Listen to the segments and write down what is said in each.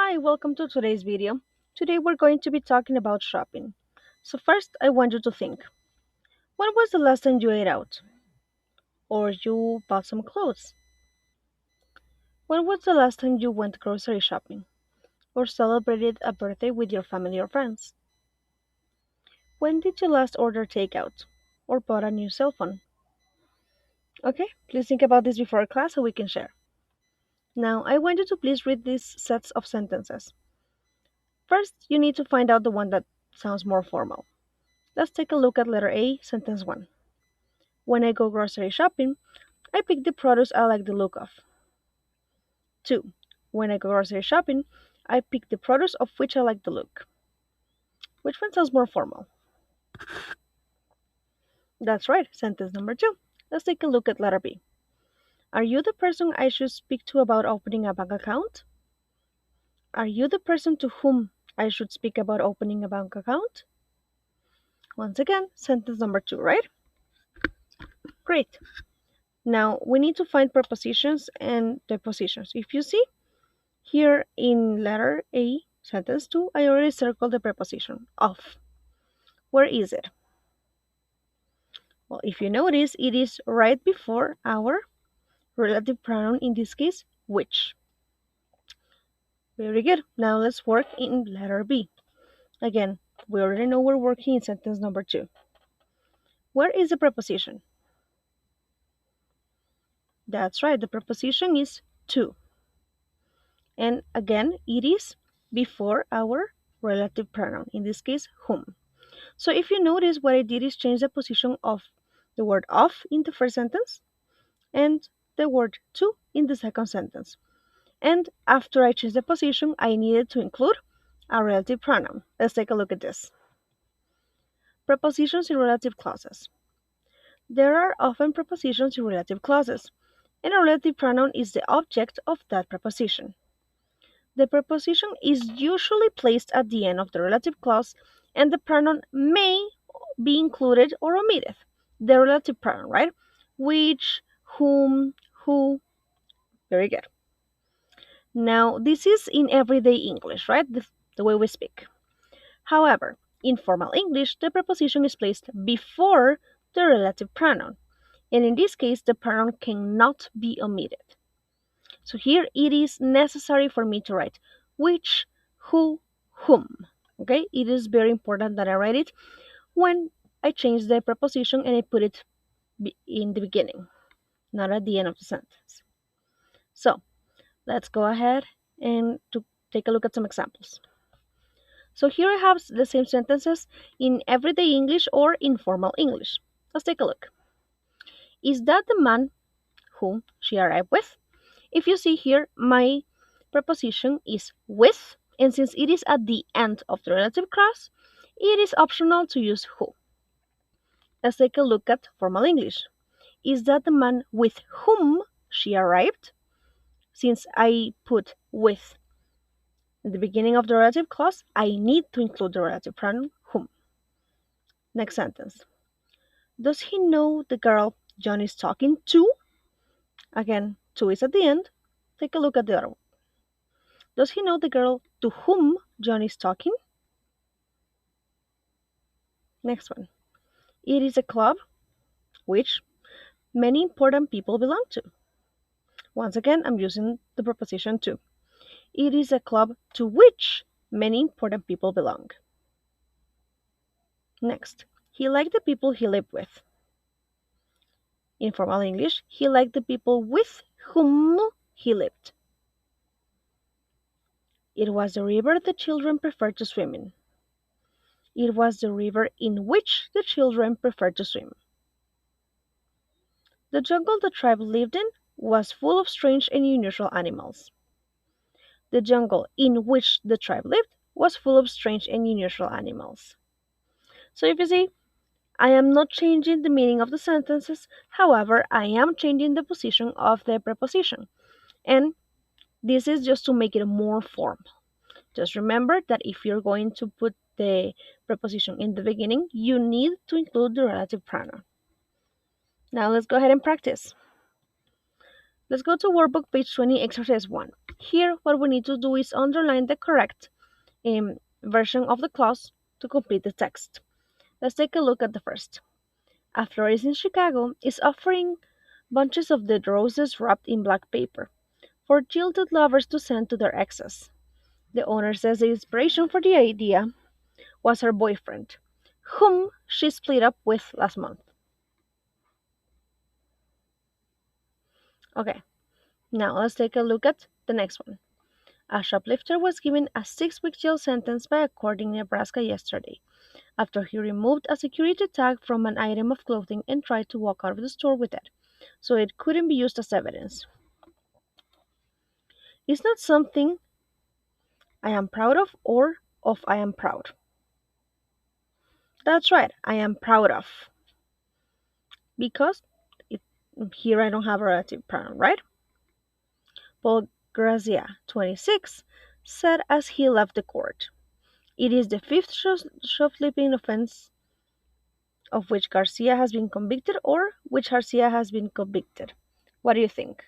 Hi, welcome to today's video. Today we're going to be talking about shopping. So first, I want you to think. When was the last time you ate out? Or you bought some clothes? When was the last time you went grocery shopping? Or celebrated a birthday with your family or friends? When did you last order takeout? Or bought a new cell phone? Okay, please think about this before class so we can share. Now, I want you to please read these sets of sentences. First, you need to find out the one that sounds more formal. Let's take a look at letter A, sentence 1. When I go grocery shopping, I pick the products I like the look of. 2. When I go grocery shopping, I pick the products of which I like the look. Which one sounds more formal? That's right, sentence number 2. Let's take a look at letter B. Are you the person I should speak to about opening a bank account? Are you the person to whom I should speak about opening a bank account? Once again, sentence number 2, right? Great. Now we need to find prepositions and depositions. If you see, here in letter A, sentence 2, I already circled the preposition of. Where is it? Well, if you notice, it is right before our relative pronoun, in this case, which. Very good. Now let's work in letter B. Again, we already know we're working in sentence number 2. Where is the preposition? That's right, the preposition is to. And again, it is before our relative pronoun, in this case, whom. So if you notice, what I did is change the position of the word of in the first sentence and the word to in the second sentence. And after I changed the position, I needed to include a relative pronoun. Let's take a look at this. Prepositions in relative clauses. There are often prepositions in relative clauses, and a relative pronoun is the object of that preposition. The preposition is usually placed at the end of the relative clause, and the pronoun may be included or omitted. The relative pronoun, right? Which, whom, who. Very good. Now, this is in everyday English, right? The way we speak. However, in formal English, the preposition is placed before the relative pronoun, and in this case, the pronoun cannot be omitted. So here it is necessary for me to write which, who, whom. Okay, it is very important that I write it when I change the preposition and I put it in the beginning, not at the end of the sentence. So let's go ahead and to take a look at some examples. So here I have the same sentences in everyday English or informal English. Let's take a look. Is that the man whom she arrived with? If you see here, my preposition is with, and since it is at the end of the relative clause, it is optional to use who. Let's take a look at formal English. Is that the man with whom she arrived? Since I put with in the beginning of the relative clause, I need to include the relative pronoun whom. Next sentence. Does he know the girl John is talking to? Again, to is at the end. Take a look at the other one. Does he know the girl to whom John is talking? Next one. It is a club which many important people belong to. Once again, I'm using the preposition to. It is a club to which many important people belong. Next, he liked the people he lived with. In formal English, he liked the people with whom he lived. It was the river the children preferred to swim in. It was the river in which the children preferred to swim. The jungle the tribe lived in was full of strange and unusual animals. The jungle in which the tribe lived was full of strange and unusual animals. So if you see, I am not changing the meaning of the sentences, however, I am changing the position of the preposition. And this is just to make it more formal. Just remember that if you're going to put the preposition in the beginning, you need to include the relative pronoun. Now let's go ahead and practice. Let's go to workbook page 20, exercise 1. Here, what we need to do is underline the correct version of the clause to complete the text. Let's take a look at the first. A florist in Chicago is offering bunches of dead roses wrapped in black paper for jilted lovers to send to their exes. The owner says the inspiration for the idea was her boyfriend, whom she split up with last month. Okay, now let's take a look at the next one. A shoplifter was given a 6-week jail sentence by a court in Nebraska yesterday after he removed a security tag from an item of clothing and tried to walk out of the store with it, so it couldn't be used as evidence. It's not something I am proud of or of I am proud. That's right, I am proud of. Because it, here I don't have a relative pronoun, right? Paul Grazia, 26, said as he left the court. It is the fifth shoplifting offense of which Garcia has been convicted or which Garcia has been convicted. What do you think?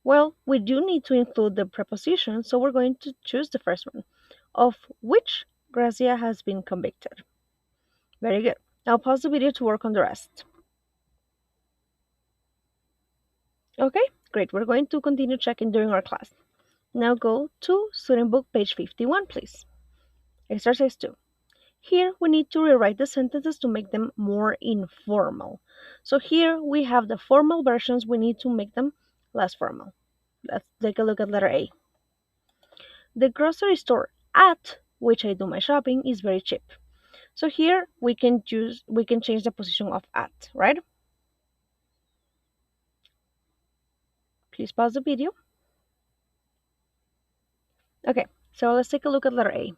Well, we do need to include the preposition, so we're going to choose the first one, of which Gracia has been convicted. Very good. Now pause the video to work on the rest. Okay, great. We're going to continue checking during our class. Now go to student book page 51, please. Exercise 2. Here we need to rewrite the sentences to make them more informal. So here we have the formal versions, we need to make them less formal. Let's take a look at letter A. The grocery store at which I do my shopping is very cheap. So here we can change the position of at, right? Please pause the video. Okay, so let's take a look at letter A.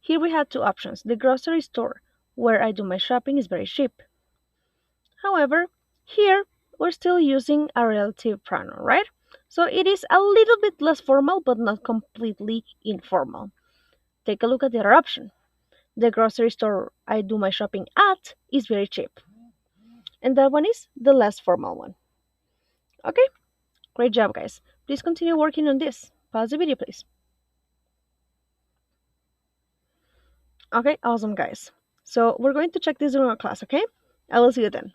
Here we have two options. The grocery store where I do my shopping is very cheap. However, here we're still using a relative pronoun, right? So it is a little bit less formal but not completely informal. Take a look at the other option. The grocery store I do my shopping at is very cheap. And that one is the less formal one. Okay, great job, guys. Please continue working on this. Pause the video, please. Okay, awesome, guys. So we're going to check this during our class, okay? I will see you then.